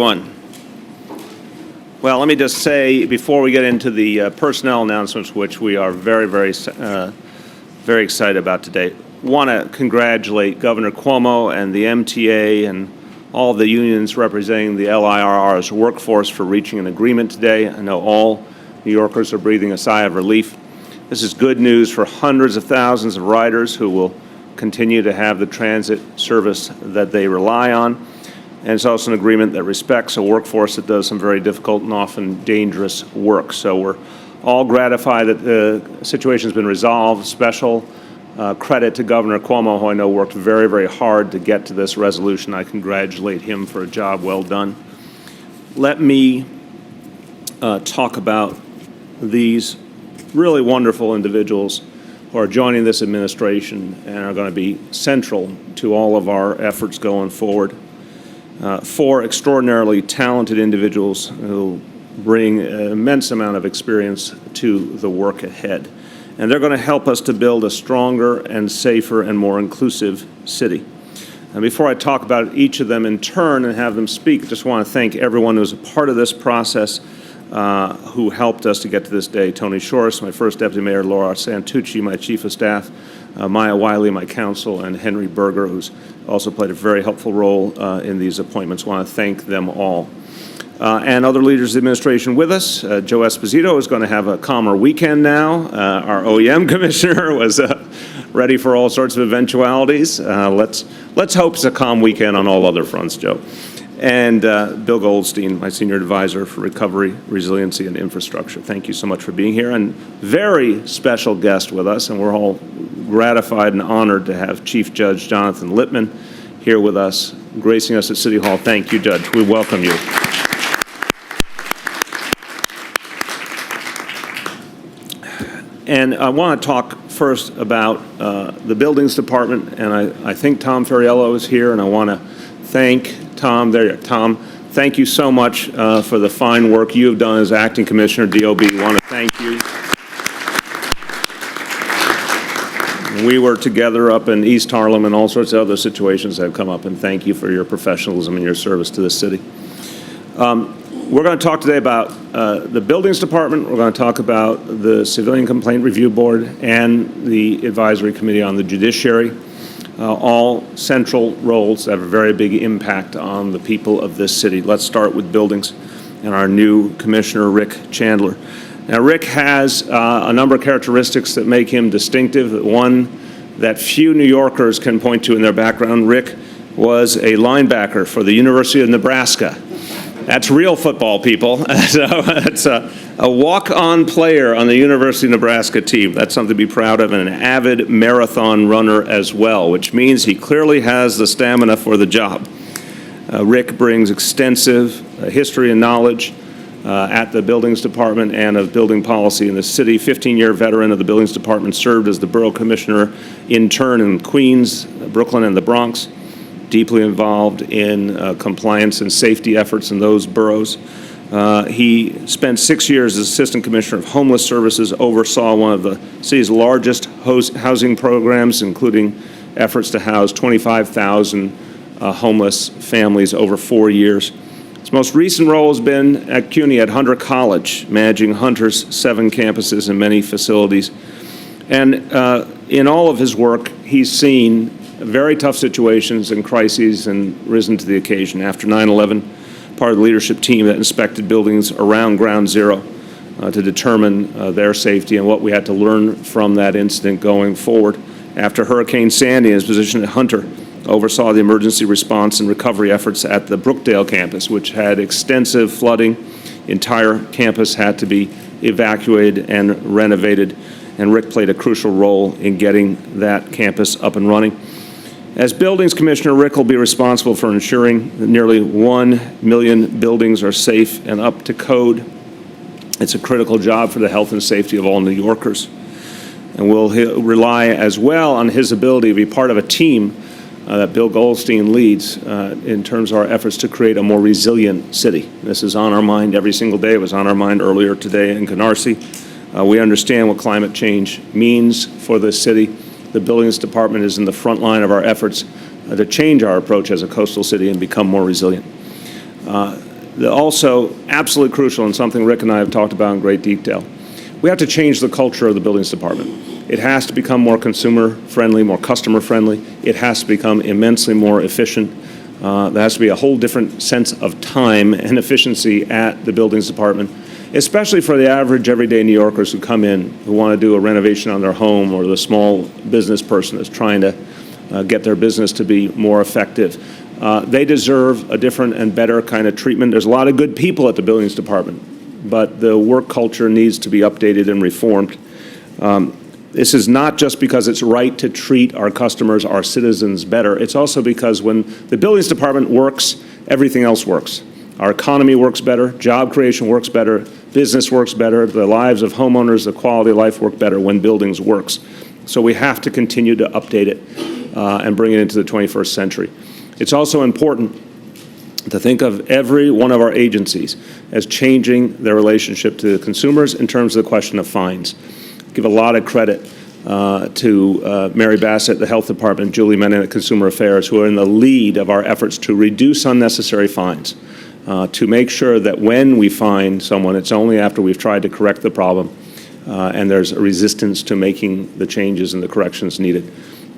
Well, let me just say before we get into the personnel announcements, which we are very excited about today, want to congratulate Governor Cuomo and the MTA and all the unions representing the LIRR's workforce for reaching an agreement today. I know all New Yorkers are breathing a sigh of relief. This is good news for hundreds of thousands of riders who will continue to have the transit service that they rely on. And it's also an agreement that respects a workforce that does some very difficult and often dangerous work. So we're all gratified that the situation has been resolved. Special credit to Governor Cuomo, who I know worked very hard to get to this resolution. I congratulate him for a job well done. Let me talk about these really wonderful individuals who are joining this administration and are going to be central to all of our efforts going forward. Four extraordinarily talented individuals who bring an immense amount of experience to the work ahead. And they're going to help us to build a stronger and safer and more inclusive city. And before I talk about each of them in turn and have them speak, I just want to thank everyone who's a part of this process who helped us to get to this day. Tony Shores, my first deputy mayor, Laura Santucci, my chief of staff, Maya Wiley, my counsel, and Henry Berger, who's also played a very helpful role in these appointments. I want to thank them all. And other leaders of the administration with us. Joe Esposito is going to have a calmer weekend now. Our OEM commissioner was ready for all sorts of eventualities. Let's hope it's a calm weekend on all other fronts, Joe. And Bill Goldstein, my senior advisor for recovery, resiliency, and infrastructure. Thank you so much for being here. And very special guest with us, and we're all gratified and honored to have Chief Judge Jonathan Lippman here with us, gracing us at City Hall. Thank you, Judge. We welcome you. And I want to talk first about the Buildings Department, and I think Tom Ferriello is here, and I want to thank Tom. There you are, Tom. Thank you so much for the fine work you have done as Acting Commissioner, DOB. I want to thank you. We were together up in East Harlem and all sorts of other situations that have come up, and thank you for your professionalism and your service to the city. We're going to talk today about the Buildings Department. We're going to talk about the Civilian Complaint Review Board and the Advisory Committee on the Judiciary. All central roles that have a very big impact on the people of this city. Let's start with buildings and our new Commissioner, Rick Chandler. Now, Rick has a number of characteristics that make him distinctive. One that few New Yorkers can point to in their background. Rick was a linebacker for the University of Nebraska. That's real football, people. So it's a walk-on player on the University of Nebraska team. That's something to be proud of, and an avid marathon runner as well, which means he clearly has the stamina for the job. Rick brings extensive history and knowledge at the Buildings Department and of building policy in the city. 15-year veteran of the Buildings Department, served as the Borough Commissioner in turn in Queens, Brooklyn, and the Bronx. Deeply involved in compliance and safety efforts in those boroughs. He spent 6 years as Assistant Commissioner of Homeless Services, oversaw one of the city's largest housing programs, including efforts to house 25,000 homeless families over 4 years. His most recent role has been at CUNY at Hunter College, managing Hunter's 7 campuses and many facilities. And in all of his work, he's seen very tough situations and crises and risen to the occasion. After 9/11, part of the leadership team that inspected buildings around Ground Zero to determine their safety and what we had to learn from that incident going forward. After Hurricane Sandy, his position at Hunter oversaw the emergency response and recovery efforts at the Brookdale campus, which had extensive flooding. Entire campus had to be evacuated and renovated, and Rick played a crucial role in getting that campus up and running. As Buildings Commissioner, Rick will be responsible for ensuring that nearly 1 million buildings are safe and up to code. It's a critical job for the health and safety of all New Yorkers. And we'll rely as well on his ability to be part of a team that Bill Goldstein leads in terms of our efforts to create a more resilient city. This is on our mind every single day. It was on our mind earlier today in Canarsie. We understand what climate change means for the city. The Buildings Department is in the front line of our efforts to change our approach as a coastal city and become more resilient. Also, absolutely crucial, and something Rick and I have talked about in great detail, we have to change the culture of the buildings department. It has to become more consumer-friendly, more customer-friendly. It has to become immensely more efficient. There has to be a whole different sense of time and efficiency at the buildings department, especially for the average everyday New Yorkers who come in, who want to do a renovation on their home, or the small business person that's trying to get their business to be more effective. They deserve a different and better kind of treatment. There's a lot of good people at the buildings department, but the work culture needs to be updated and reformed. This is not just because it's right to treat our customers, our citizens better. It's also because when the buildings department works, everything else works. Our economy works better, job creation works better, business works better, the lives of homeowners, the quality of life work better when buildings works. So we have to continue to update it and bring it into the 21st century. It's also important to think of every one of our agencies as changing their relationship to consumers in terms of the question of fines. Give a lot of credit to Mary Bassett, the Health Department, Julie Menon at Consumer Affairs, who are in the lead of our efforts to reduce unnecessary fines, to make sure that when we fine someone, it's only after we've tried to correct the problem and there's a resistance to making the changes and the corrections needed.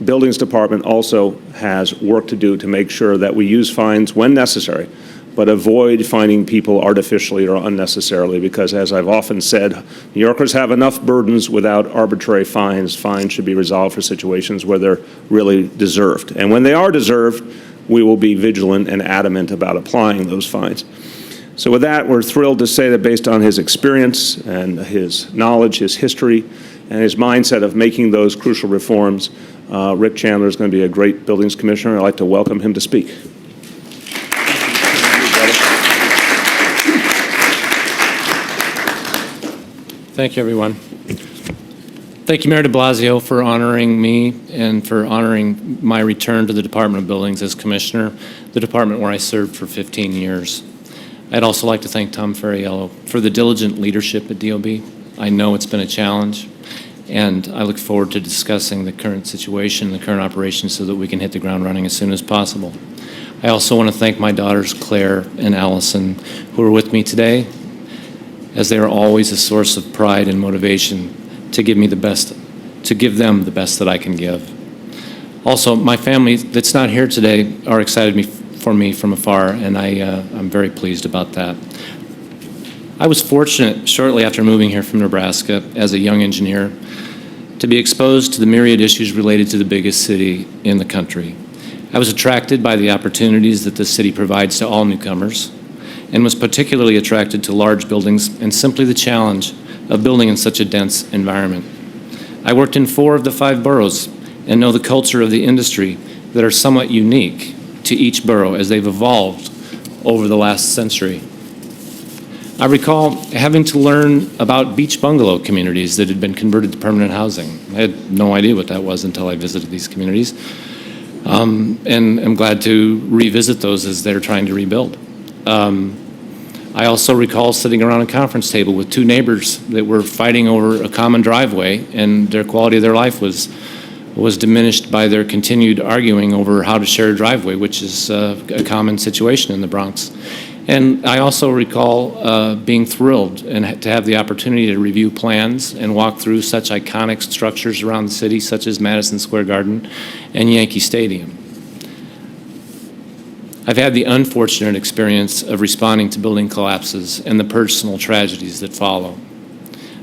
Buildings Department also has work to do to make sure that we use fines when necessary, but avoid fining people artificially or unnecessarily, because as I've often said, New Yorkers have enough burdens without arbitrary fines. Fines should be resolved for situations where they're really deserved. And when they are deserved, we will be vigilant and adamant about applying those fines. So with that, we're thrilled to say that based on his experience and his knowledge, his history, and his mindset of making those crucial reforms, Rick Chandler is going to be a great buildings commissioner. I'd like to welcome him to speak. Thank you, everyone. Thank you, Mayor de Blasio, for honoring me and for honoring my return to the Department of Buildings as Commissioner, the department where I served for 15 years. I'd also like to thank Tom Ferriello for the diligent leadership at DOB. I know it's been a challenge, and I look forward to discussing the current situation, the current operations, so that we can hit the ground running as soon as possible. I also want to thank my daughters, Claire and Allison, who are with me today, as they are always a source of pride and motivation to give me the best, to give them the best that I can give. Also, my family that's not here today are excited for me from afar, and I'm very pleased about that. I was fortunate shortly after moving here from Nebraska as a young engineer to be exposed to the myriad issues related to the biggest city in the country. I was attracted by the opportunities that the city provides to all newcomers, and was particularly attracted to large buildings and simply the challenge of building in such a dense environment. I worked in 4 of the 5 boroughs and know the culture of the industry that are somewhat unique to each borough as they've evolved over the last century. I recall having to learn about beach bungalow communities that had been converted to permanent housing. I had no idea what that was until I visited these communities. And I'm glad to revisit those as they're trying to rebuild. I also recall sitting around a conference table with 2 neighbors that were fighting over a common driveway, and their quality of their life was diminished by their continued arguing over how to share a driveway, which is a common situation in the Bronx. And I also recall being thrilled and to have the opportunity to review plans and walk through such iconic structures around the city, such as Madison Square Garden and Yankee Stadium. I've had the unfortunate experience of responding to building collapses and the personal tragedies that follow.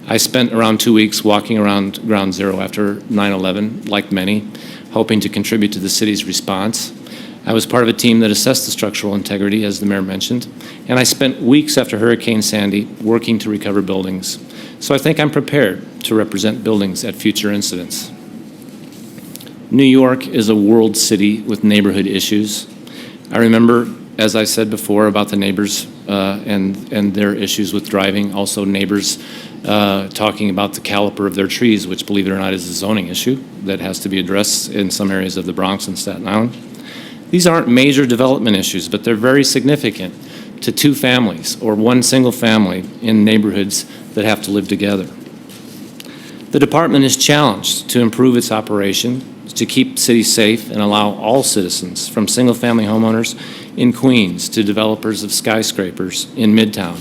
I spent around 2 weeks walking around Ground Zero after 9/11, like many, hoping to contribute to the city's response. I was part of a team that assessed the structural integrity, as the mayor mentioned, and I spent weeks after Hurricane Sandy working to recover buildings. So I think I'm prepared to represent buildings at future incidents. New York is a world city with neighborhood issues. I remember, as I said before, about the neighbors and their issues with driving. Also neighbors talking about the caliper of their trees, which, believe it or not, is a zoning issue that has to be addressed in some areas of the Bronx and Staten Island. These aren't major development issues, but they're very significant to 2 families or 1 single family in neighborhoods that have to live together. The department is challenged to improve its operation to keep cities safe and allow all citizens, from single-family homeowners in Queens to developers of skyscrapers in Midtown,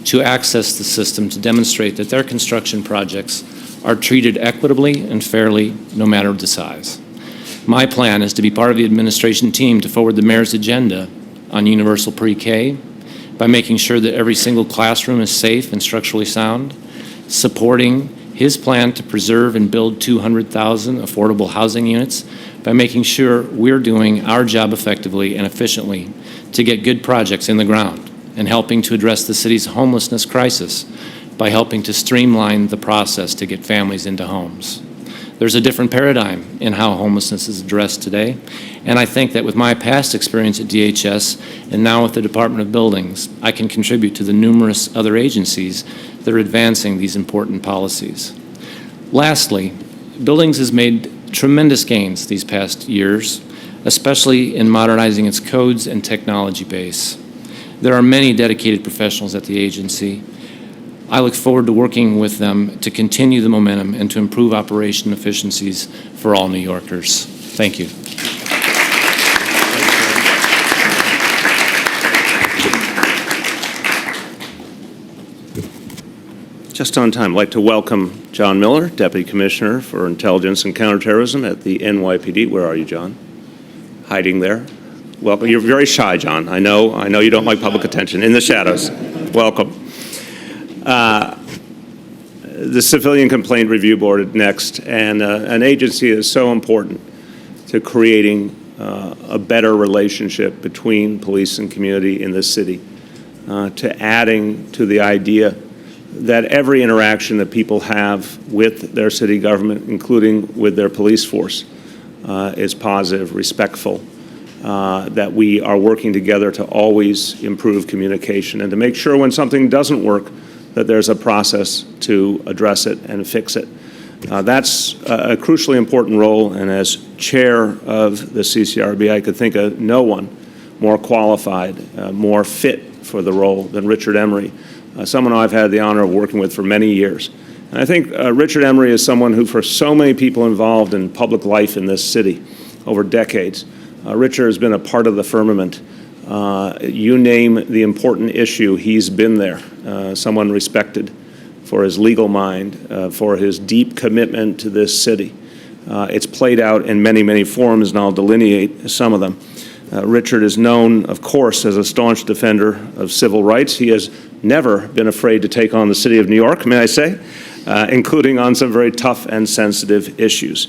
to access the system to demonstrate that their construction projects are treated equitably and fairly, no matter the size. My plan is to be part of the administration team to forward the mayor's agenda on universal pre-K by making sure that every single classroom is safe and structurally sound, supporting his plan to preserve and build 200,000 affordable housing units by making sure we're doing our job effectively and efficiently to get good projects in the ground, and helping to address the city's homelessness crisis by helping to streamline the process to get families into homes. There's a different paradigm in how homelessness is addressed today, and I think that with my past experience at DHS and now with the Department of Buildings, I can contribute to the numerous other agencies that are advancing these important policies. Lastly, Buildings has made tremendous gains these past years, especially in modernizing its codes and technology base. There are many dedicated professionals at the agency. I look forward to working with them to continue the momentum and to improve operation efficiencies for all New Yorkers. Thank you. Just on time, I'd like to welcome John Miller, Deputy Commissioner for Intelligence and Counterterrorism at the NYPD. Where are you, John? Hiding there. Welcome. You're very shy, John. I know you don't like public attention. In the shadows. Welcome. The Civilian Complaint Review Board next, and an agency is so important to creating a better relationship between police and community in this city, to adding to the idea that every interaction that people have with their city government, including with their police force, is positive, respectful, that we are working together to always improve communication and to make sure when something doesn't work that there's a process to address it and fix it. That's a crucially important role, and as chair of the CCRB, I could think of no one more qualified, more fit for the role than Richard Emery, someone I've had the honor of working with for many years. And I think Richard Emery is someone who, for so many people involved in public life in this city over decades, Richard has been a part of the firmament. You name the important issue, he's been there. Someone respected for his legal mind, for his deep commitment to this city. It's played out in many, many forms, and I'll delineate some of them. Richard is known, of course, as a staunch defender of civil rights. He has never been afraid to take on the city of New York, may I say, including on some very tough and sensitive issues.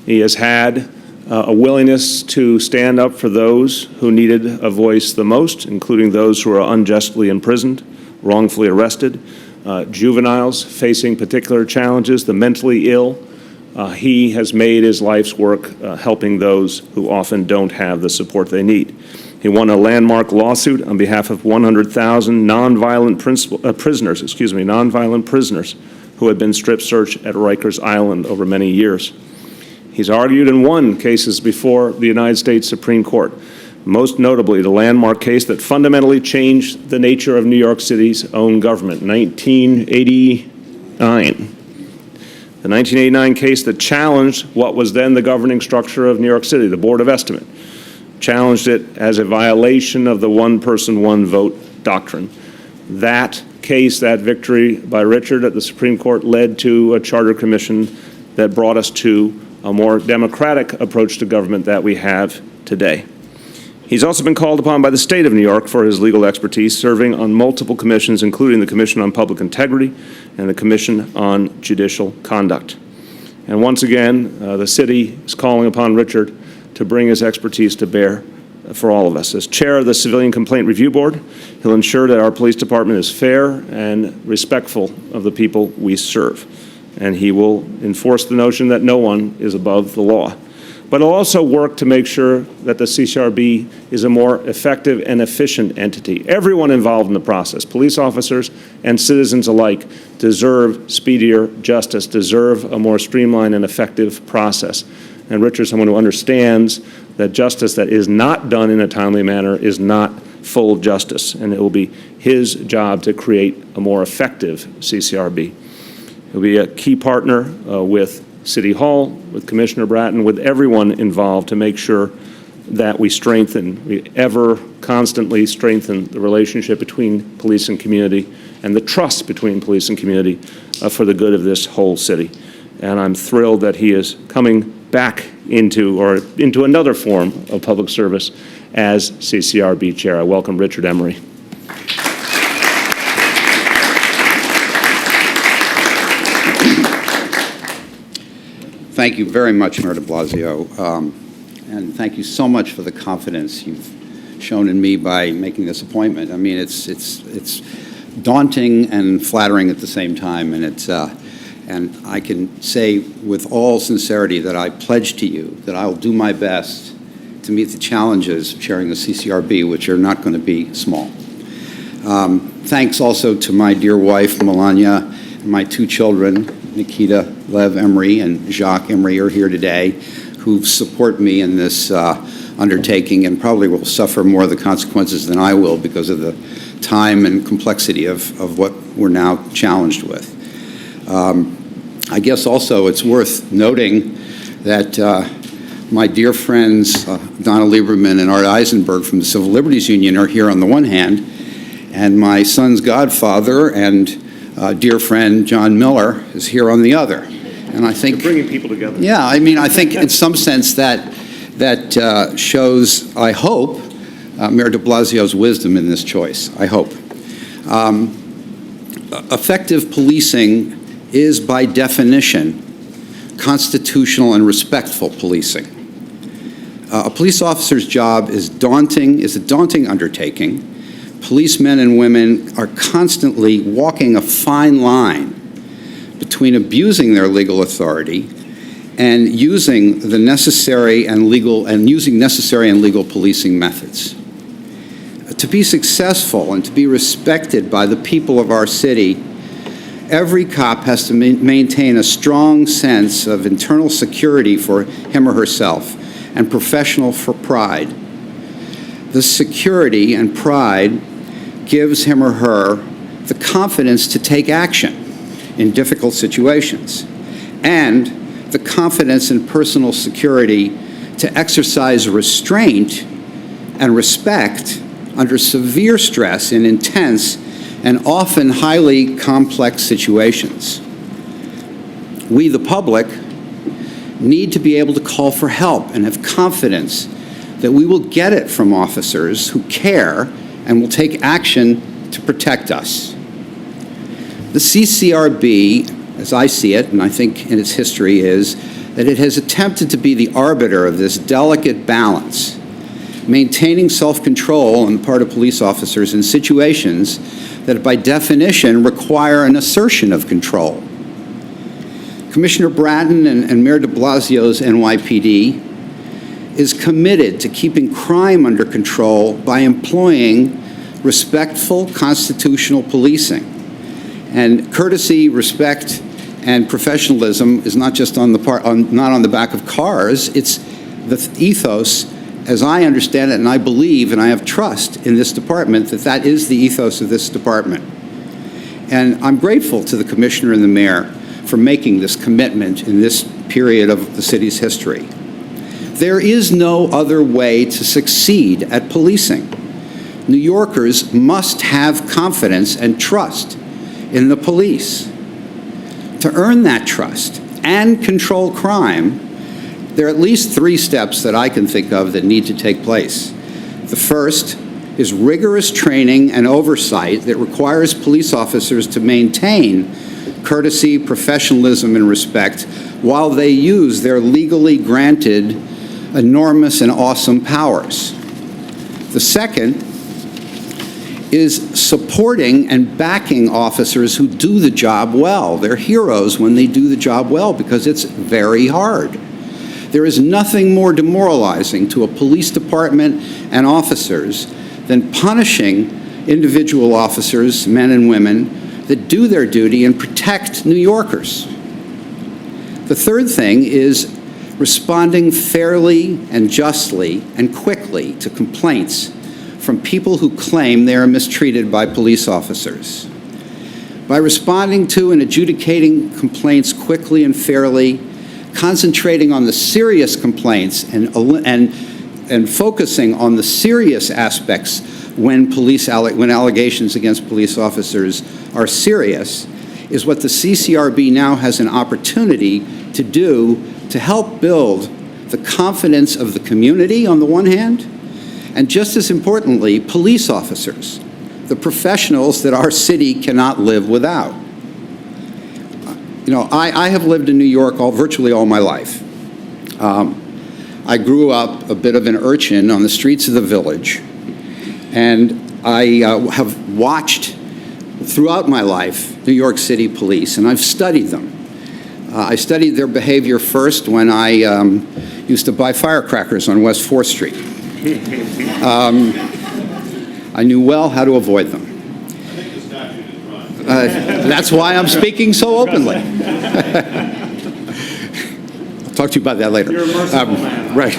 He has had a willingness to stand up for those who needed a voice the most, including those who are unjustly imprisoned, wrongfully arrested, juveniles facing particular challenges, the mentally ill. He has made his life's work helping those who often don't have the support they need. He won a landmark lawsuit on behalf of 100,000 nonviolent prisoners who had been strip searched at Rikers Island over many years. He's argued and won cases before the United States Supreme Court, most notably the landmark case that fundamentally changed the nature of New York City's own government, 1989. The 1989 case that challenged what was then the governing structure of New York City, the Board of Estimate, challenged it as a violation of the one person, one vote doctrine. That case, that victory by Richard at the Supreme Court led to a charter commission that brought us to a more democratic approach to government that we have today. He's also been called upon by the state of New York for his legal expertise, serving on multiple commissions, including the Commission on Public Integrity and the Commission on Judicial Conduct. And once again, the city is calling upon Richard to bring his expertise to bear for all of us. As chair of the Civilian Complaint Review Board, he'll ensure that our police department is fair and respectful of the people we serve. And he will enforce the notion that no one is above the law. But he'll also work to make sure that the CCRB is a more effective and efficient entity. Everyone involved in the process, police officers and citizens alike, deserve speedier justice, deserve a more streamlined and effective process. And Richard's someone who understands that justice that is not done in a timely manner is not full justice, and it will be his job to create a more effective CCRB. He'll be a key partner with City Hall, with Commissioner Bratton, with everyone involved to make sure that we ever constantly strengthen the relationship between police and community and the trust between police and community for the good of this whole city. And I'm thrilled that he is coming back into another form of public service as CCRB Chair. I welcome Richard Emery. Thank you very much, Mayor de Blasio, and thank you so much for the confidence you've shown in me by making this appointment. I mean, it's daunting and flattering at the same time, and I can say with all sincerity that I pledge to you that I will do my best to meet the challenges of chairing the CCRB, which are not going to be small. Thanks also to my dear wife, Melania, and my two children, Nikita Lev Emery and Jacques Emery, are here today, who support me in this undertaking and probably will suffer more of the consequences than I will because of the time and complexity of what we're now challenged with. I guess also it's worth noting that my dear friends Donna Lieberman and Art Eisenberg from the Civil Liberties Union are here on the one hand, and my son's godfather and dear friend John Miller is here on the other. And I think you're bringing people together. Yeah, I mean, I think in some sense that shows, I hope, Mayor de Blasio's wisdom in this choice. I hope. Effective policing is by definition constitutional and respectful policing. A police officer's job is a daunting undertaking. Policemen and women are constantly walking a fine line between abusing their legal authority and using necessary and legal policing methods. To be successful and to be respected by the people of our city, every cop has to maintain a strong sense of internal security for him or herself and professional pride. The security and pride gives him or her the confidence to take action in difficult situations, and the confidence and personal security to exercise restraint and respect under severe stress in intense and often highly complex situations. We, the public, need to be able to call for help and have confidence that we will get it from officers who care and will take action to protect us. The CCRB, as I see it, and I think in its history, is that it has attempted to be the arbiter of this delicate balance, maintaining self-control on the part of police officers in situations that by definition require an assertion of control. Commissioner Bratton and Mayor de Blasio's NYPD is committed to keeping crime under control by employing respectful constitutional policing. And courtesy, respect, and professionalism is not just not on the back of cars. It's the ethos, as I understand it, and I believe and I have trust in this department that is the ethos of this department. And I'm grateful to the Commissioner and the Mayor for making this commitment in this period of the city's history. There is no other way to succeed at policing. New Yorkers must have confidence and trust in the police. To earn that trust and control crime, there are at least 3 steps that I can think of that need to take place. The first is rigorous training and oversight that requires police officers to maintain courtesy, professionalism, and respect while they use their legally granted enormous and awesome powers. The second is supporting and backing officers who do the job well. They're heroes when they do the job well because it's very hard. There is nothing more demoralizing to a police department and officers than punishing individual officers, men and women, that do their duty and protect New Yorkers. The third thing is responding fairly and justly and quickly to complaints from people who claim they are mistreated by police officers. By responding to and adjudicating complaints quickly and fairly, concentrating on the serious complaints and focusing on the serious aspects when allegations against police officers are serious is what the CCRB now has an opportunity to do to help build the confidence of the community on the one hand, and just as importantly, police officers, the professionals that our city cannot live without. You know, I have lived in New York virtually all my life. I grew up a bit of an urchin on the streets of the Village, and I have watched throughout my life New York City police, and I've studied them. I studied their behavior first when I used to buy firecrackers on West 4th Street. I knew well how to avoid them. That's why I'm speaking so openly. I'll talk to you about that later. You're a merciful man. Right.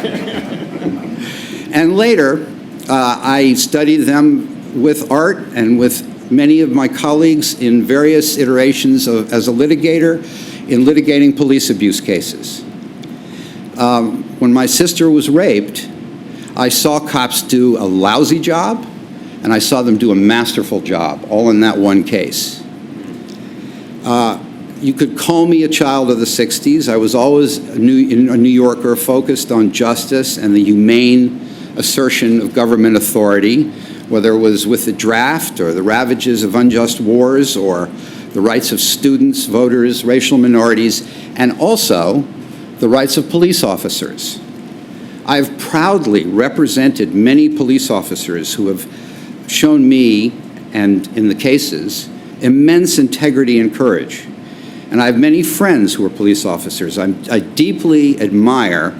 And later, I studied them with Art and with many of my colleagues in various iterations as a litigator in litigating police abuse cases. When my sister was raped, I saw cops do a lousy job, and I saw them do a masterful job, all in that one case. You could call me a child of the 60s. I was always a New Yorker focused on justice and the humane assertion of government authority, whether it was with the draft or the ravages of unjust wars or the rights of students, voters, racial minorities, and also the rights of police officers. I've proudly represented many police officers who have shown me, and in the cases, immense integrity and courage. And I have many friends who are police officers. I deeply admire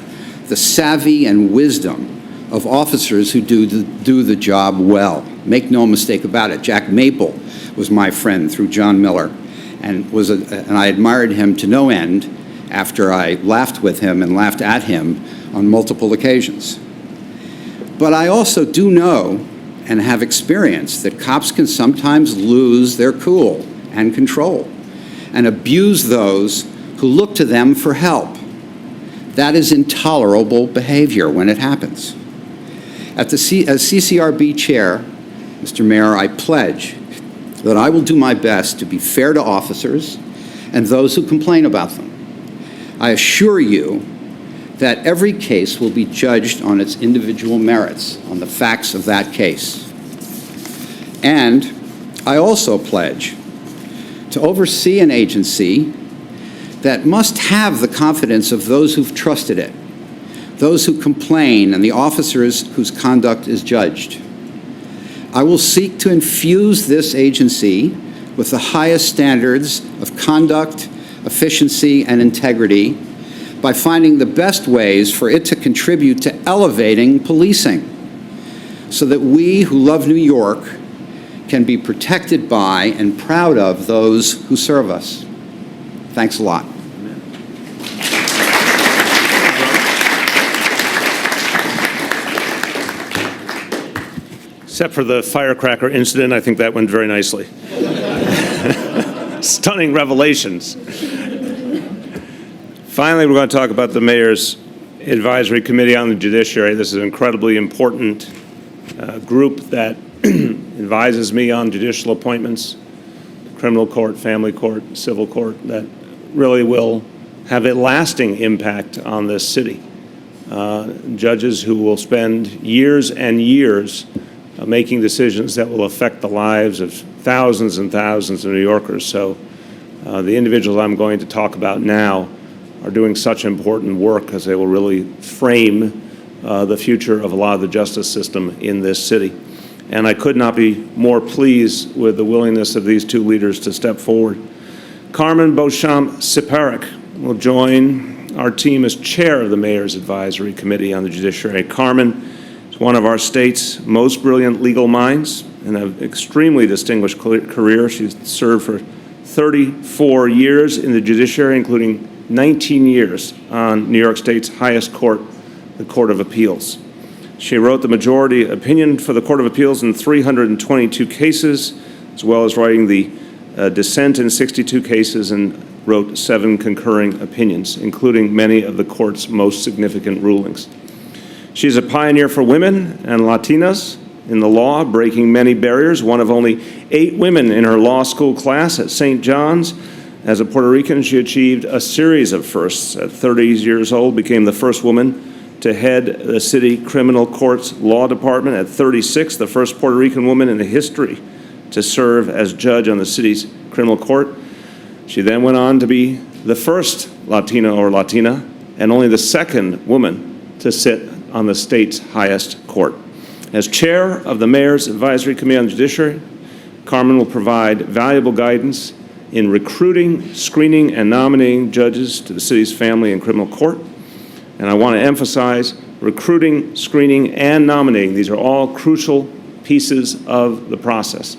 the savvy and wisdom of officers who do the job well. Make no mistake about it. Jack Maple was my friend through John Miller, and I admired him to no end after I laughed with him and laughed at him on multiple occasions. But I also do know and have experienced that cops can sometimes lose their cool and control and abuse those who look to them for help. That is intolerable behavior when it happens. As CCRB chair, Mr. Mayor, I pledge that I will do my best to be fair to officers and those who complain about them. I assure you that every case will be judged on its individual merits, on the facts of that case. And I also pledge to oversee an agency that must have the confidence of those who've trusted it, those who complain, and the officers whose conduct is judged. I will seek to infuse this agency with the highest standards of conduct, efficiency, and integrity by finding the best ways for it to contribute to elevating policing so that we who love New York can be protected by and proud of those who serve us. Thanks a lot. Except for the firecracker incident, I think that went very nicely. Stunning revelations. Finally, we're going to talk about the Mayor's Advisory Committee on the Judiciary. This is an incredibly important group that advises me on judicial appointments, criminal court, family court, civil court, that really will have a lasting impact on this city. Judges who will spend years and years making decisions that will affect the lives of thousands and thousands of New Yorkers. So the individuals I'm going to talk about now are doing such important work because they will really frame the future of a lot of the justice system in this city. And I could not be more pleased with the willingness of these two leaders to step forward. Carmen Beauchamp Ciparick will join our team as chair of the Mayor's Advisory Committee on the Judiciary. Carmen is one of our state's most brilliant legal minds and an extremely distinguished career. She's served for 34 years in the judiciary, including 19 years on New York State's highest court, the Court of Appeals. She wrote the majority opinion for the Court of Appeals in 322 cases, as well as writing the dissent in 62 cases and wrote 7 concurring opinions, including many of the court's most significant rulings. She's a pioneer for women and Latinas in the law, breaking many barriers, one of only 8 women in her law school class at St. John's. As a Puerto Rican, she achieved a series of firsts. At 30 years old, became the first woman to head the city criminal court's law department. At 36, the first Puerto Rican woman in the history to serve as judge on the city's criminal court. She then went on to be the first Latina or Latina and only the second woman to sit on the state's highest court. As chair of the Mayor's Advisory Committee on the Judiciary, Carmen will provide valuable guidance in recruiting, screening, and nominating judges to the city's family and criminal court. And I want to emphasize recruiting, screening, and nominating. These are all crucial pieces of the process.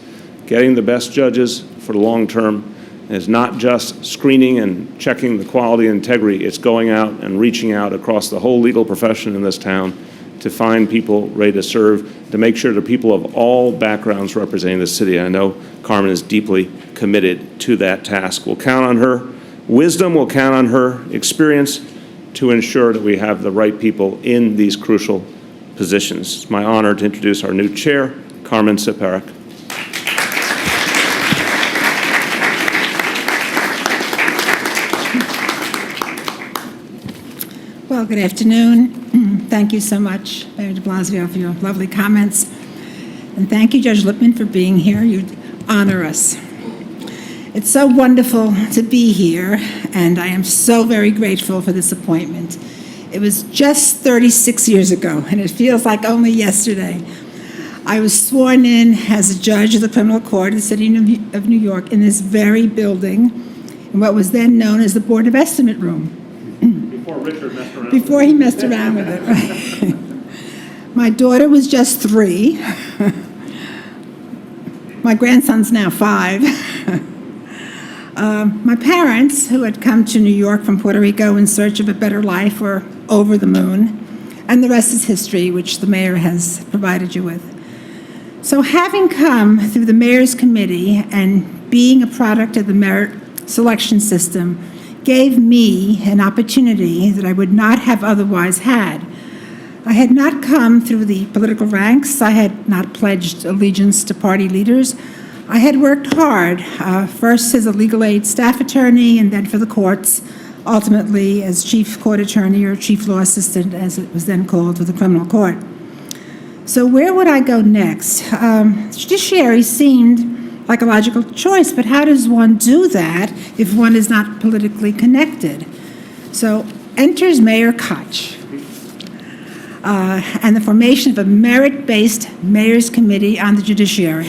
Getting the best judges for the long term is not just screening and checking the quality and integrity. It's going out and reaching out across the whole legal profession in this town to find people ready to serve, to make sure that people of all backgrounds representing the city. I know Carmen is deeply committed to that task. We'll count on her wisdom, we'll count on her experience to ensure that we have the right people in these crucial positions. It's my honor to introduce our new chair, Carmen Ciparick. Well, good afternoon. Thank you so much, Mayor de Blasio, for your lovely comments. And thank you, Judge Lippman, for being here. You honor us. It's so wonderful to be here, and I am so very grateful for this appointment. It was just 36 years ago, and it feels like only yesterday. I was sworn in as a judge of the criminal court of the city of New York in this very building, in what was then known as the Board of Estimate Room. Before Richard messed around. Before he messed around with it, right? My daughter was just 3. My grandson's now 5. My parents, who had come to New York from Puerto Rico in search of a better life, were over the moon. And the rest is history, which the mayor has provided you with. So having come through the mayor's committee and being a product of the merit selection system gave me an opportunity that I would not have otherwise had. I had not come through the political ranks. I had not pledged allegiance to party leaders. I had worked hard, first as a legal aid staff attorney and then for the courts, ultimately as chief court attorney or chief law assistant, as it was then called, for the criminal court. So where would I go next? Judiciary seemed like a logical choice, but how does one do that if one is not politically connected? So enters Mayor Koch, and the formation of a merit-based mayor's committee on the judiciary,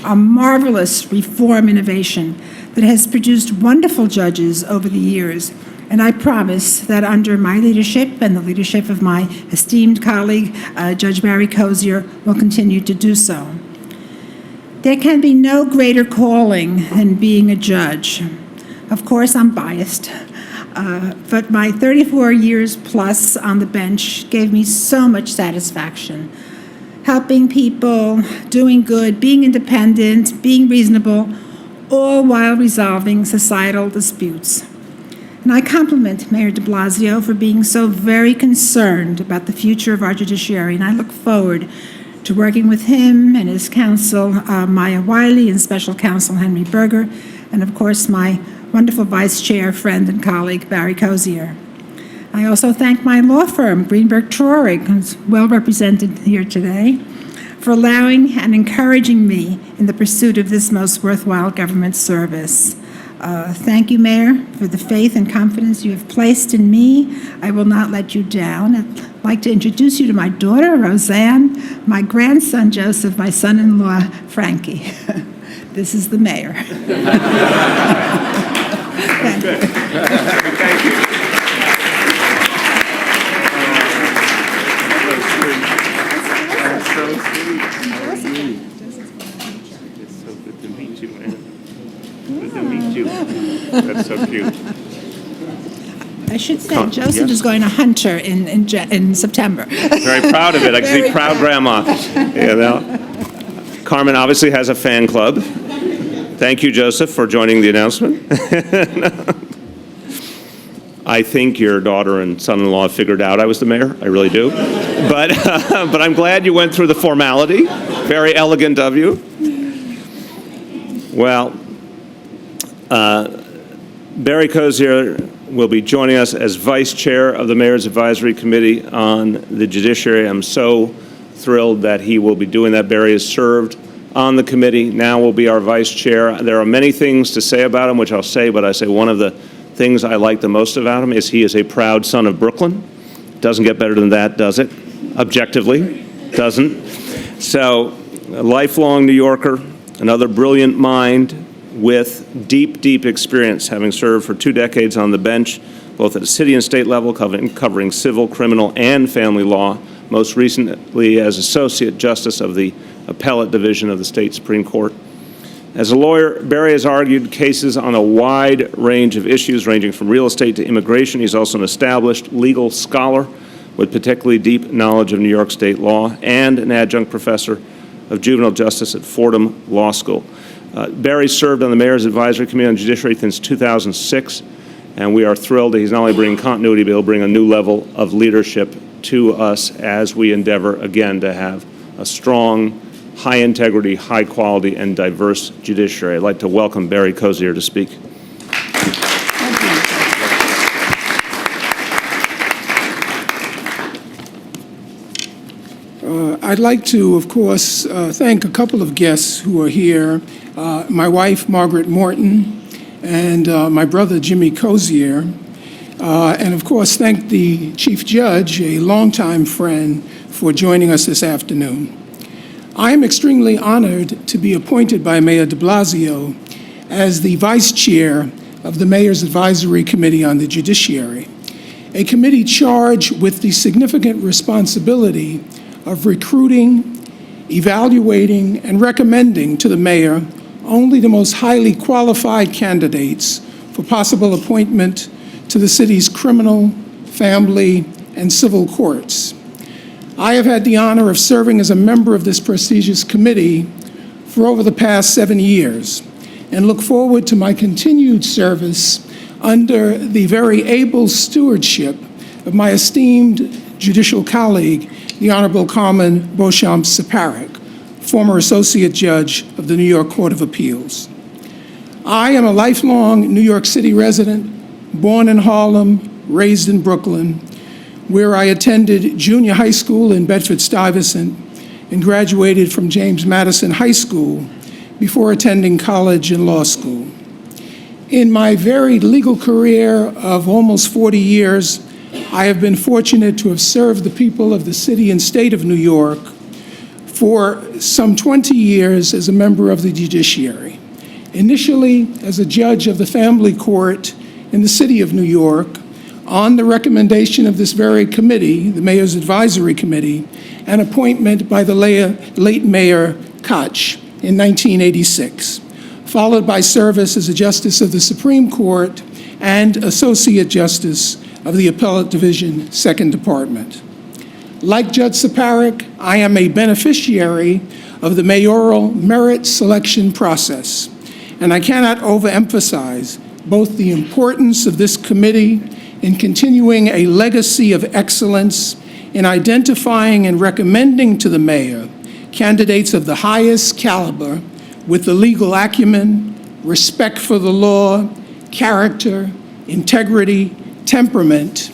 a marvelous reform innovation that has produced wonderful judges over the years. And I promise that under my leadership and the leadership of my esteemed colleague, Judge Barry Cozier, will continue to do so. There can be no greater calling than being a judge. Of course, I'm biased, but my 34 years plus on the bench gave me so much satisfaction. Helping people, doing good, being independent, being reasonable, all while resolving societal disputes. And I compliment Mayor de Blasio for being so very concerned about the future of our judiciary, and I look forward to working with him and his counsel, Maya Wiley, and special counsel Henry Berger, and of course my wonderful vice chair, friend, and colleague, Barry Cozier. I also thank my law firm, Greenberg Traurig, who's well represented here today, for allowing and encouraging me in the pursuit of this most worthwhile government service. Thank you, Mayor, for the faith and confidence you have placed in me. I will not let you down. I'd like to introduce you to my daughter, Roseanne, my grandson, Joseph, my son-in-law, Frankie. This is the mayor. Thank you. Thank you. That's so sweet. It's so good to meet you, man. Good to meet you. That's so cute. I should say, Joseph yes. is going to Hunter in September. Very proud of it. I can see proud grandma. You know. Carmen obviously has a fan club. Thank you, Joseph, for joining the announcement. I think your daughter and son-in-law figured out I was the mayor. I really do. But I'm glad you went through the formality. Very elegant of you. Well, Barry Cozier will be joining us as Vice Chair of the Mayor's Advisory Committee on the Judiciary. I'm so thrilled that he will be doing that. Barry has served on the committee, now will be our Vice Chair. There are many things to say about him, which I'll say, but I say one of the things I like the most about him is he is a proud son of Brooklyn. Doesn't get better than that, does it? Objectively, doesn't. So, a lifelong New Yorker, another brilliant mind with deep, deep experience, having served for 2 decades on the bench, both at a city and state level, covering civil, criminal, and family law, most recently as Associate Justice of the Appellate Division of the State Supreme Court. As a lawyer, Barry has argued cases on a wide range of issues, ranging from real estate to immigration. He's also an established legal scholar with particularly deep knowledge of New York state law and an adjunct professor of juvenile justice at Fordham Law School. Barry served on the Mayor's Advisory Committee on Judiciary since 2006, and we are thrilled that he's not only bringing continuity, but he'll bring a new level of leadership to us as we endeavor, again, to have a strong, high-integrity, high-quality, and diverse judiciary. I'd like to welcome Barry Cozier to speak. I'd like to, of course, thank a couple of guests who are here. My wife, Margaret Morton, and my brother, Jimmy Cozier. And, of course, thank the Chief Judge, a longtime friend, for joining us this afternoon. I am extremely honored to be appointed by Mayor de Blasio as the Vice Chair of the Mayor's Advisory Committee on the Judiciary, a committee charged with the significant responsibility of recruiting, evaluating, and recommending to the mayor only the most highly qualified candidates for possible appointment to the city's criminal, family, and civil courts. I have had the honor of serving as a member of this prestigious committee for over the past 7 years and look forward to my continued service under the very able stewardship of my esteemed judicial colleague, the Honorable Carmen Beauchamp Ciparick, former Associate Judge of the New York Court of Appeals. I am a lifelong New York City resident, born in Harlem, raised in Brooklyn, where I attended junior high school in Bedford-Stuyvesant and graduated from James Madison High School before attending college and law school. In my varied legal career of almost 40 years, I have been fortunate to have served the people of the city and state of New York for some 20 years as a member of the Judiciary. Initially as a judge of the family court in the city of New York, on the recommendation of this very committee, the Mayor's Advisory Committee, an appointment by the late Mayor Koch in 1986, followed by service as a Justice of the Supreme Court and Associate Justice of the Appellate Division, 2nd Department. Like Judge Ciparick, I am a beneficiary of the mayoral merit selection process, and I cannot overemphasize both the importance of this committee in continuing a legacy of excellence in identifying and recommending to the mayor candidates of the highest caliber with the legal acumen, respect for the law, character, integrity, temperament,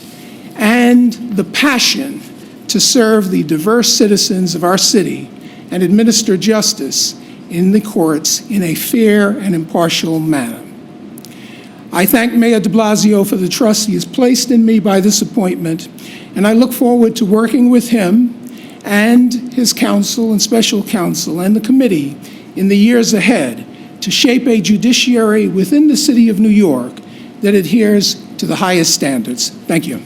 and the passion to serve the diverse citizens of our city and administer justice in the courts in a fair and impartial manner. I thank Mayor de Blasio for the trust he has placed in me by this appointment, and I look forward to working with him and his counsel and special counsel and the committee in the years ahead to shape a judiciary within the city of New York that adheres to the highest standards. Thank you.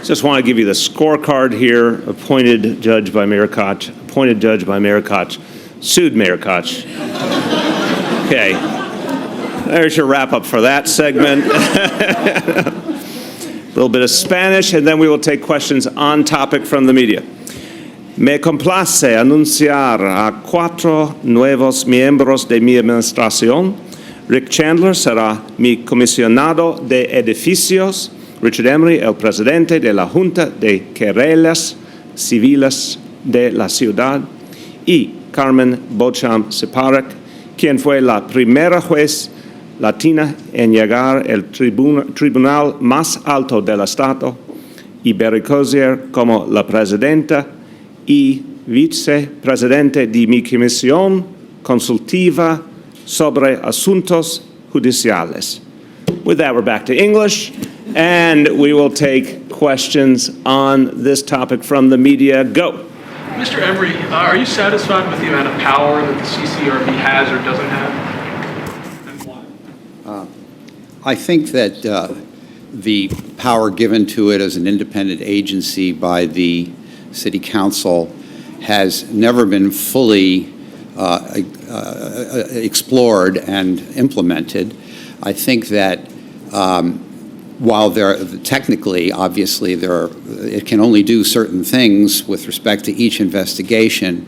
Just want to give you the scorecard here. Appointed judge by Mayor Koch. Appointed judge by Mayor Koch. Sued Mayor Koch. Okay. There's your wrap-up for that segment. A little bit of Spanish, and then we will take questions on topic from the media. Me complace anunciar a 4 nuevos miembros de mi administración. Rick Chandler será mi comisionado de edificios. Richard Emery, el presidente de la Junta de Querellas Civiles de la ciudad. Y Carmen Beauchamp Ciparick, quien fue la primera juez latina en llegar al tribunal más alto del estado, y Cozier como la presidenta y vicepresidente de mi comisión consultiva sobre asuntos judiciales. With that, we're back to English, and we will take questions on this topic from the media. Go. Mr. Emery, are you satisfied with the amount of power that the CCRB has or doesn't have? And why? I think that the power given to it as an independent agency by the City Council has never been fully explored and implemented. I think that while technically, obviously, it can only do certain things with respect to each investigation,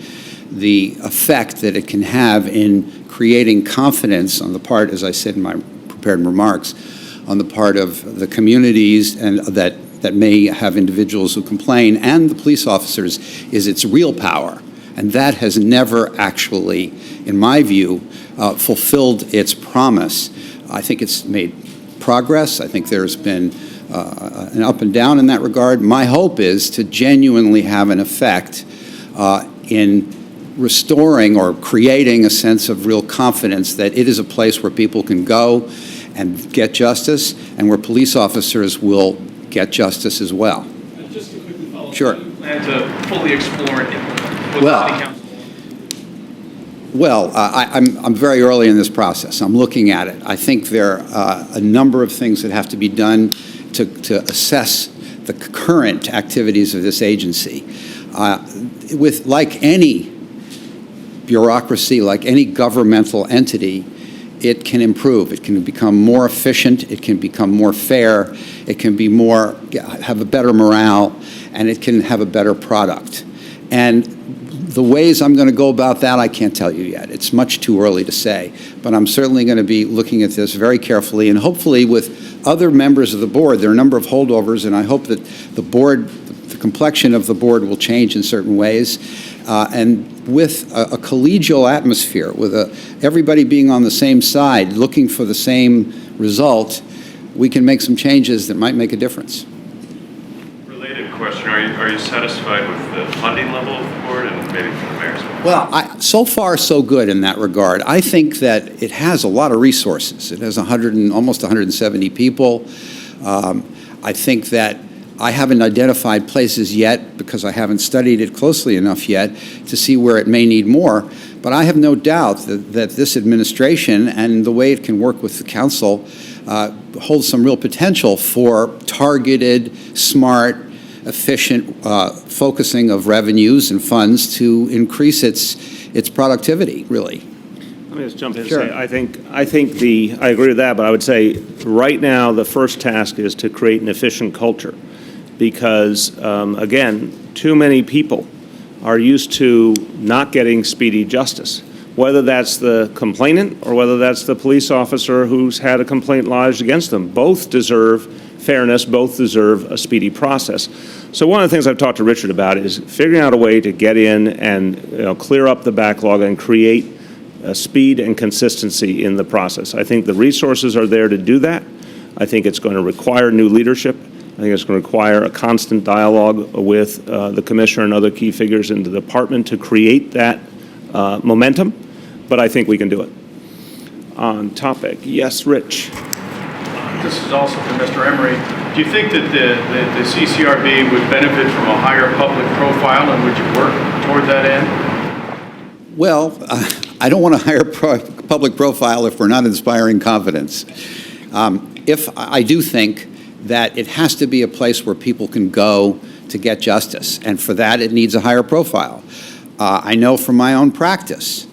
the effect that it can have in creating confidence on the part, as I said in my prepared remarks, on the part of the communities and that may have individuals who complain and the police officers is its real power. And that has never actually, in my view, fulfilled its promise. I think it's made progress. I think there's been an up and down in that regard. My hope is to genuinely have an effect in restoring or creating a sense of real confidence that it is a place where people can go and get justice, and where police officers will get justice as well. Just to quickly follow up, Sure. do you plan to fully explore it with Well, the City Council? Well, I'm very early in this process. I'm looking at it. I think there are a number of things that have to be done to assess the current activities of this agency. Like any bureaucracy, like any governmental entity, it can improve. It can become more efficient. It can become more fair. It can be have a better morale, and it can have a better product. And the ways I'm going to go about that, I can't tell you yet. It's much too early to say. But I'm certainly going to be looking at this very carefully, and hopefully with other members of the board. There are a number of holdovers, and I hope that the board, the complexion of the board will change in certain ways. And with a collegial atmosphere, with everybody being on the same side, looking for the same result, we can make some changes that might make a difference. Related question, are you satisfied with the funding level of the board and maybe from the mayor's? Well, so far so good in that regard. I think that it has a lot of resources. It has almost 170 people. I think that I haven't identified places yet, because I haven't studied it closely enough yet, to see where it may need more. But I have no doubt that this administration and the way it can work with the council holds some real potential for targeted, smart, efficient focusing of revenues and funds to increase its productivity, really. Let me just jump in and Sure. say, I agree with that, but I would say right now the first task is to create an efficient culture. Because, again, too many people are used to not getting speedy justice, whether that's the complainant or whether that's the police officer who's had a complaint lodged against them. Both deserve fairness, both deserve a speedy process. So one of the things I've talked to Richard about is figuring out a way to get in and clear up the backlog and create speed and consistency in the process. I think the resources are there to do that. I think it's going to require new leadership. I think it's going to require a constant dialogue with the commissioner and other key figures in the department to create that momentum, but I think we can do it. On topic, yes, Rich. This is also for Mr. Emery. Do you think that the CCRB would benefit from a higher public profile, and would you work toward that end? Well, I don't want a higher public profile if we're not inspiring confidence. I do think that it has to be a place where people can go to get justice, and for that it needs a higher profile. I know from my own practice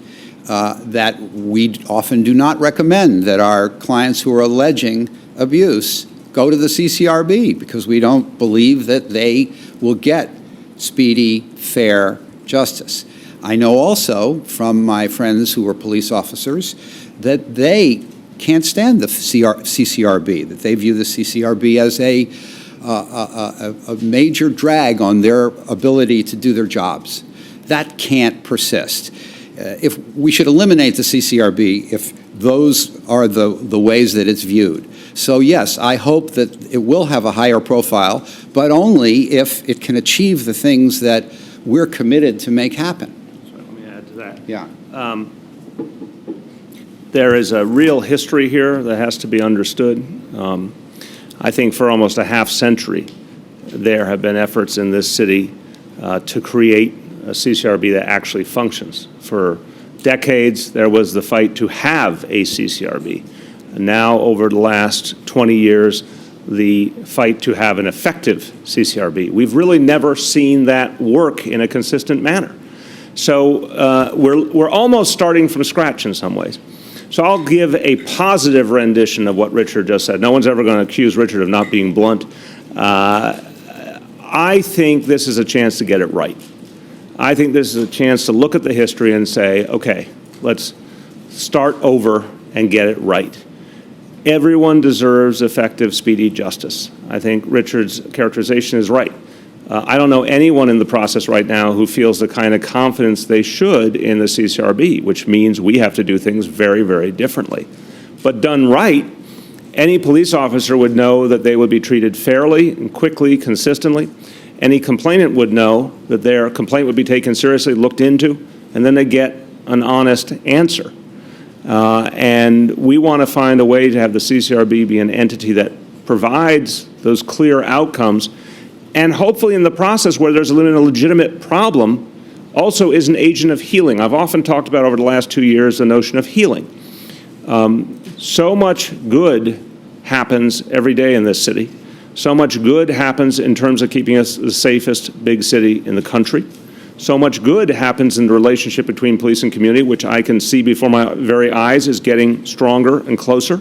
that we often do not recommend that our clients who are alleging abuse go to the CCRB, because we don't believe that they will get speedy, fair, justice. I know also from my friends who are police officers that they can't stand the CCRB, that they view the CCRB as a major drag on their ability to do their jobs. That can't persist. If we should eliminate the CCRB if those are the ways that it's viewed. So yes, I hope that it will have a higher profile, but only if it can achieve the things that we're committed to make happen. So let me add to that. Yeah. There is a real history here that has to be understood. I think for almost a half century, there have been efforts in this city to create a CCRB that actually functions. For decades, there was the fight to have a CCRB. And now, over the last 20 years, the fight to have an effective CCRB. We've really never seen that work in a consistent manner. So we're almost starting from scratch in some ways. So I'll give a positive rendition of what Richard just said. No one's ever going to accuse Richard of not being blunt. I think this is a chance to get it right. I think this is a chance to look at the history and say, okay, let's start over and get it right. Everyone deserves effective, speedy justice. I think Richard's characterization is right. I don't know anyone in the process right now who feels the kind of confidence they should in the CCRB, which means we have to do things very, very differently. But done right, any police officer would know that they would be treated fairly and quickly, consistently. Any complainant would know that their complaint would be taken seriously, looked into, and then they get an honest answer. And we want to find a way to have the CCRB be an entity that provides those clear outcomes, and hopefully in the process where there's a legitimate problem, also is an agent of healing. I've often talked about over the last 2 years the notion of healing. So much good happens every day in this city. So much good happens in terms of keeping us the safest big city in the country. So much good happens in the relationship between police and community, which I can see before my very eyes is getting stronger and closer.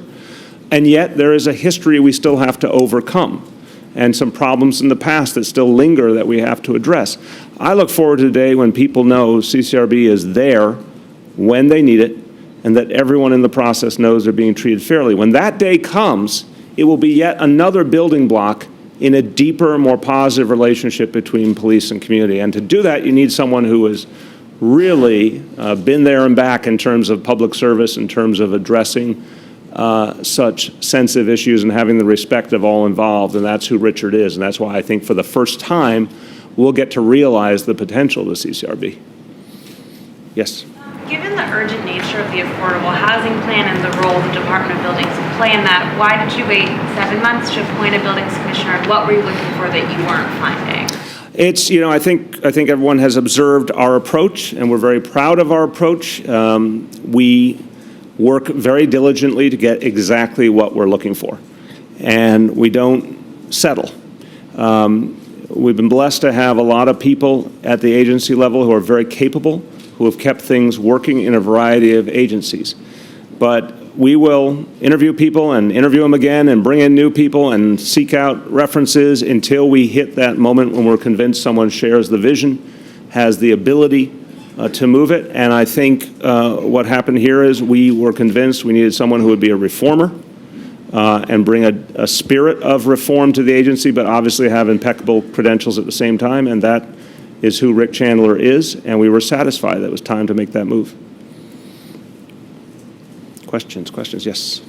And yet there is a history we still have to overcome, and some problems in the past that still linger that we have to address. I look forward to the day when people know CCRB is there when they need it, and that everyone in the process knows they're being treated fairly. When that day comes, it will be yet another building block in a deeper, more positive relationship between police and community. And to do that, you need someone who has really been there and back in terms of public service, in terms of addressing such sensitive issues and having the respect of all involved, and that's who Richard is. And that's why I think for the first time, we'll get to realize the potential of the CCRB. Yes? Given the urgent nature of the affordable housing plan and the role the Department of Buildings play in that, why did you wait 7 months to appoint a buildings commissioner? What were you looking for that you weren't finding? It's, you know, I think everyone has observed our approach, and we're very proud of our approach. We work very diligently to get exactly what we're looking for, and we don't settle. We've been blessed to have a lot of people at the agency level who are very capable, who have kept things working in a variety of agencies. But we will interview people and interview them again and bring in new people and seek out references until we hit that moment when we're convinced someone shares the vision, has the ability to move it. And I think what happened here is we were convinced we needed someone who would be a reformer and bring a spirit of reform to the agency, but obviously have impeccable credentials at the same time, and that is who Rick Chandler is, and we were satisfied that it was time to make that move. Questions, yes.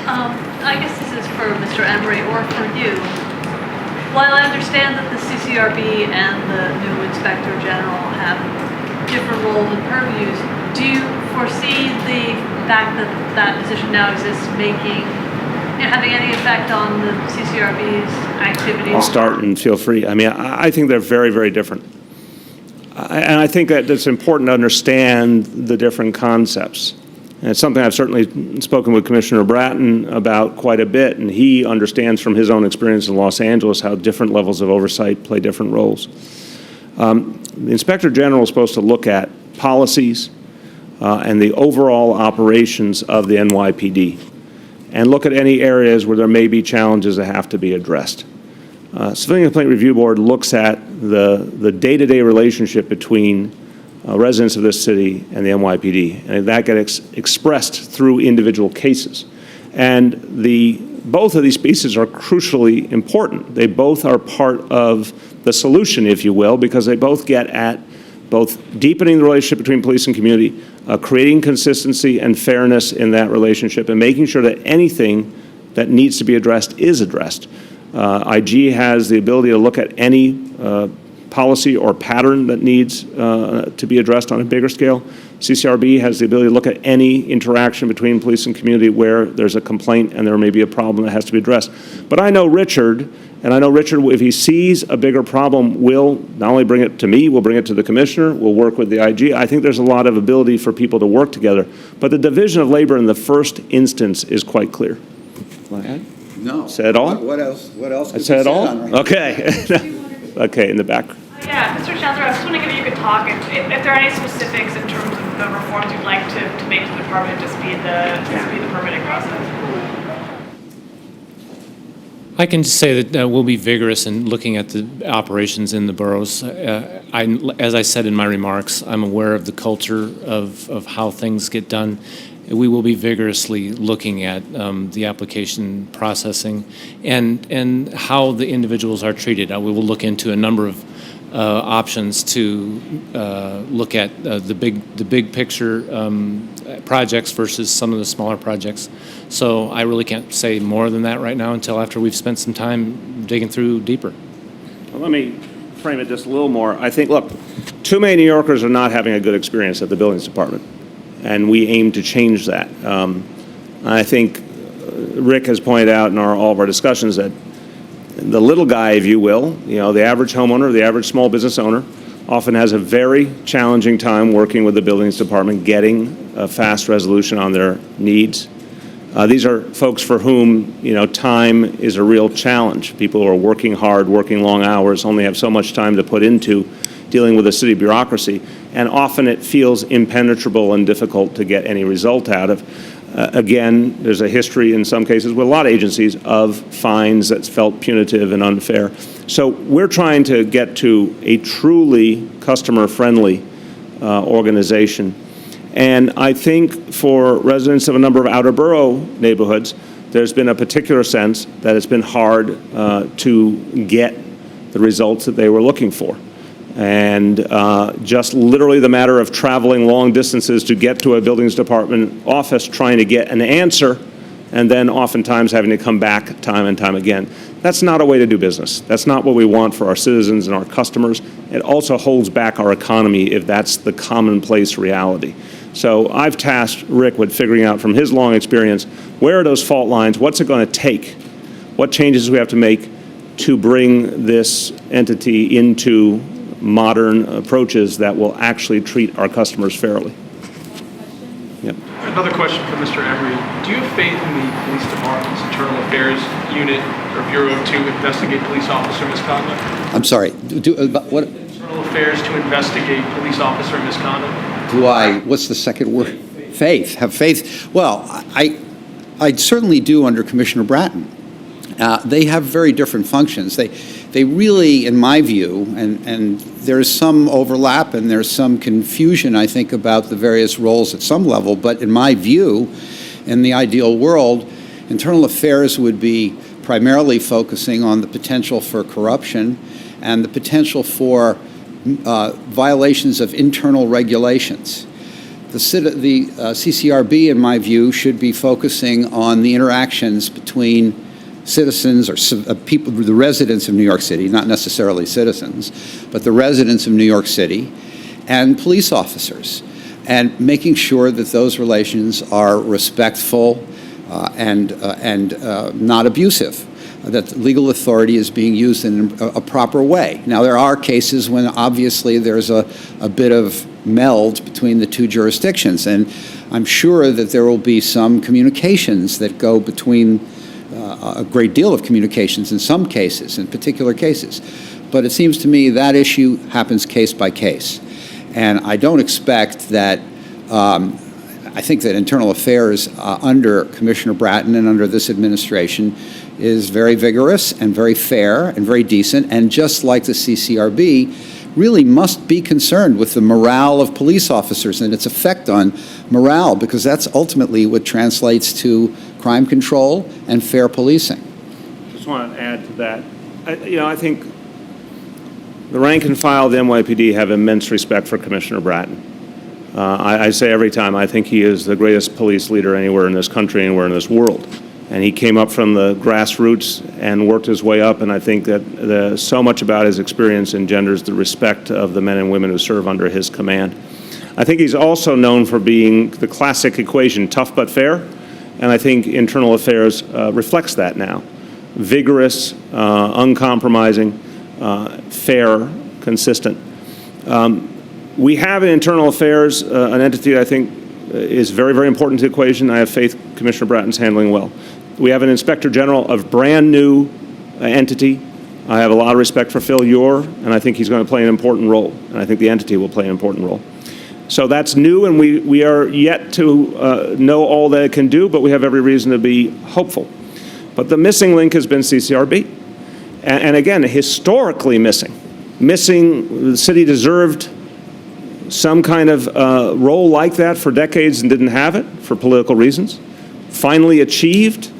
I guess this is for Mr. Emery or for you. While I understand that the CCRB and the new Inspector General have different roles and purviews, do you foresee the fact that that position now exists having any effect on the CCRB's activities? I'll start and feel free. I mean, I think they're very, very different. And I think that it's important to understand the different concepts. And it's something I've certainly spoken with Commissioner Bratton about quite a bit, and he understands from his own experience in Los Angeles how different levels of oversight play different roles. The Inspector General is supposed to look at policies and the overall operations of the NYPD, and look at any areas where there may be challenges that have to be addressed. Civilian Complaint Review Board looks at the day-to-day relationship between residents of this city and the NYPD, and that gets expressed through individual cases. And both of these pieces are crucially important. They both are part of the solution, if you will, because they both get at both deepening the relationship between police and community, creating consistency and fairness in that relationship, and making sure that anything that needs to be addressed is addressed. IG has the ability to look at any policy or pattern that needs to be addressed on a bigger scale. CCRB has the ability to look at any interaction between police and community where there's a complaint and there may be a problem that has to be addressed. But I know Richard, and I know Richard, if he sees a bigger problem, will not only bring it to me, we'll bring it to the commissioner, we'll work with the IG. I think there's a lot of ability for people to work together. But the division of labor in the first instance is quite clear. No. Said it all? What else? What else? I said it all? Okay. Okay, in the back. Yeah, Mr. Chandler, I was just wondering if you could talk, if there are any specifics in terms of the reforms you'd like to make to the department to speed the permitting process. I can just say that we'll be vigorous in looking at the operations in the boroughs. As I said in my remarks, I'm aware of the culture of how things get done. We will be vigorously looking at the application processing and how the individuals are treated. We will look into a number of options to look at the big picture projects versus some of the smaller projects. So I really can't say more than that right now until after we've spent some time digging through deeper. Well, let me frame it just a little more. I think, look, too many New Yorkers are not having a good experience at the buildings department, and we aim to change that. I think Rick has pointed out in all of our discussions that the little guy, if you will, the average homeowner, the average small business owner, often has a very challenging time working with the buildings department, getting a fast resolution on their needs. These are folks for whom, time is a real challenge. People who are working hard, working long hours, only have so much time to put into dealing with the city bureaucracy, and often it feels impenetrable and difficult to get any result out of. Again, there's a history in some cases with a lot of agencies of fines that's felt punitive and unfair. So we're trying to get to a truly customer-friendly organization. And I think for residents of a number of outer borough neighborhoods, there's been a particular sense that it's been hard to get the results that they were looking for. And just literally the matter of traveling long distances to get to a buildings department office trying to get an answer, and then oftentimes having to come back time and time again. That's not a way to do business. That's not what we want for our citizens and our customers. It also holds back our economy if that's the commonplace reality. So I've tasked Rick with figuring out from his long experience, where are those fault lines? What's it going to take? What changes do we have to make to bring this entity into modern approaches that will actually treat our customers fairly? Yep. Another question for Mr. Emery. Do you have faith in the police department's internal affairs unit or bureau to investigate police officer misconduct? I'm sorry. What? Internal affairs to investigate police officer misconduct? What's the second word? Faith. Have faith. Well, I certainly do under Commissioner Bratton. They have very different functions. They really, in my view, and there's some overlap and there's some confusion, I think, about the various roles at some level, but in my view, in the ideal world, internal affairs would be primarily focusing on the potential for corruption and the potential for violations of internal regulations. The CCRB, in my view, should be focusing on the interactions between citizens or people, the residents of New York City, not necessarily citizens, but the residents of New York City and police officers, and making sure that those relations are respectful and not abusive, that legal authority is being used in a proper way. Now, there are cases when obviously there's a bit of meld between the two jurisdictions, and I'm sure that there will be some communications that go between a great deal of communications in some cases, in particular cases. But it seems to me that issue happens case by case. And I don't expect that, I think that internal affairs under Commissioner Bratton and under this administration is very vigorous and very fair and very decent, and just like the CCRB, really must be concerned with the morale of police officers and its effect on morale, because that's ultimately what translates to crime control and fair policing. Just want to add to that. I think the rank and file of the NYPD have immense respect for Commissioner Bratton. I say every time, I think he is the greatest police leader anywhere in this country, anywhere in this world. And he came up from the grassroots and worked his way up, and I think that so much about his experience engenders the respect of the men and women who serve under his command. I think he's also known for being the classic equation, tough but fair, and I think internal affairs reflects that now. Vigorous, uncompromising, fair, consistent. We have in internal affairs an entity I think is very, very important to the equation. I have faith Commissioner Bratton's handling well. We have an Inspector General of brand new entity. I have a lot of respect for Phil Ure, and I think he's going to play an important role, and I think the entity will play an important role. So that's new, and we are yet to know all that it can do, but we have every reason to be hopeful. But the missing link has been CCRB. And again, historically missing. The city deserved some kind of role like that for decades and didn't have it for political reasons. Finally achieved.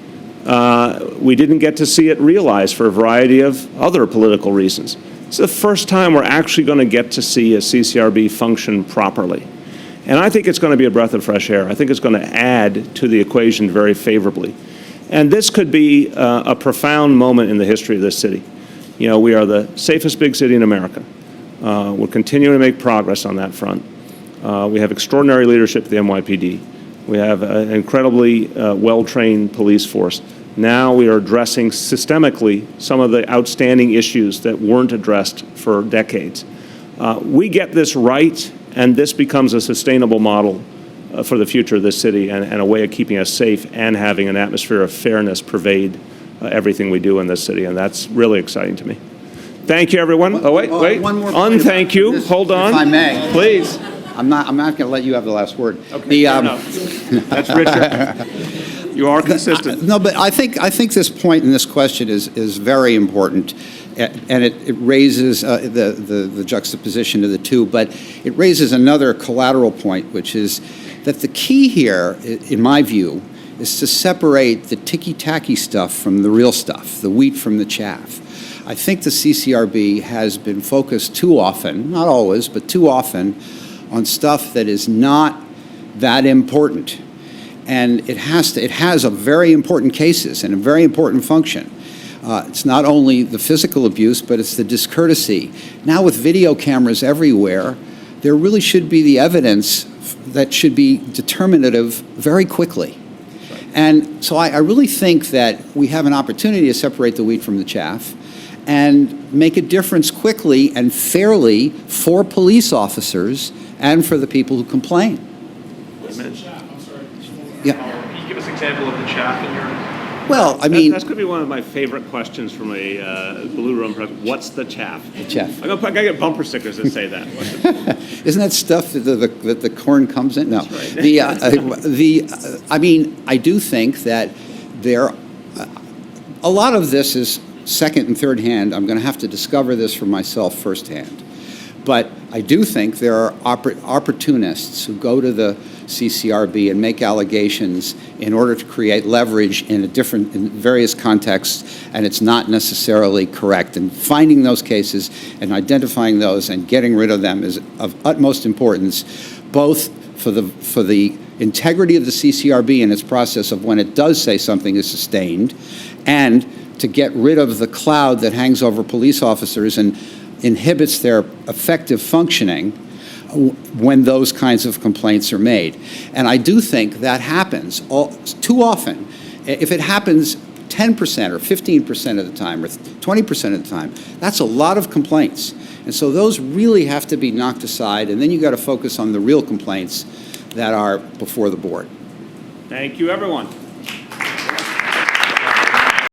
We didn't get to see it realized for a variety of other political reasons. It's the first time we're actually going to get to see a CCRB function properly. And I think it's going to be a breath of fresh air. I think it's going to add to the equation very favorably. And this could be a profound moment in the history of this city. You know, we are the safest big city in America. We're continuing to make progress on that front. We have extraordinary leadership at the NYPD. We have an incredibly well-trained police force. Now we are addressing systemically some of the outstanding issues that weren't addressed for decades. We get this right, and this becomes a sustainable model for the future of this city and a way of keeping us safe and having an atmosphere of fairness pervade everything we do in this city, and that's really exciting to me. Thank you, everyone. Oh, wait. One more point Unthank you. this, Hold on. if I may. Please. I'm not going to let you have the last word. Okay, fair enough. That's Richard. You are consistent. No, but I think this point in this question is very important, and it raises the juxtaposition of the two, but it raises another collateral point, which is that the key here, in my view, is to separate the ticky-tacky stuff from the real stuff, the wheat from the chaff. I think the CCRB has been focused too often, not always, but too often, on stuff that is not that important. And it has a very important cases and a very important function. It's not only the physical abuse, but it's the discourtesy. Now with video cameras everywhere, there really should be the evidence that should be determinative very quickly. And so I really think that we have an opportunity to separate the wheat from the chaff and make a difference quickly and fairly for police officers and for the people who complain. Yeah. Can you give us an example of the chaff in your... Well, I mean... That's going to be one of my favorite questions from a Blue Room president. What's the chaff? The chaff. I'm going to get bumper stickers that say that. Isn't that stuff that the corn comes in? No. That's right. I mean, I do think that a lot of this is second and third hand. I'm going to have to discover this for myself firsthand. But I do think there are opportunists who go to the CCRB and make allegations in order to create leverage in various contexts, and it's not necessarily correct. And finding those cases and identifying those and getting rid of them is of utmost importance, both for the integrity of the CCRB and its process of when it does say something is sustained, and to get rid of the cloud that hangs over police officers and inhibits their effective functioning when those kinds of complaints are made. And I do think that happens too often. If it happens 10% or 15% of the time or 20% of the time, that's a lot of complaints. And so those really have to be knocked aside, and then you got to focus on the real complaints that are before the board. Thank you, everyone.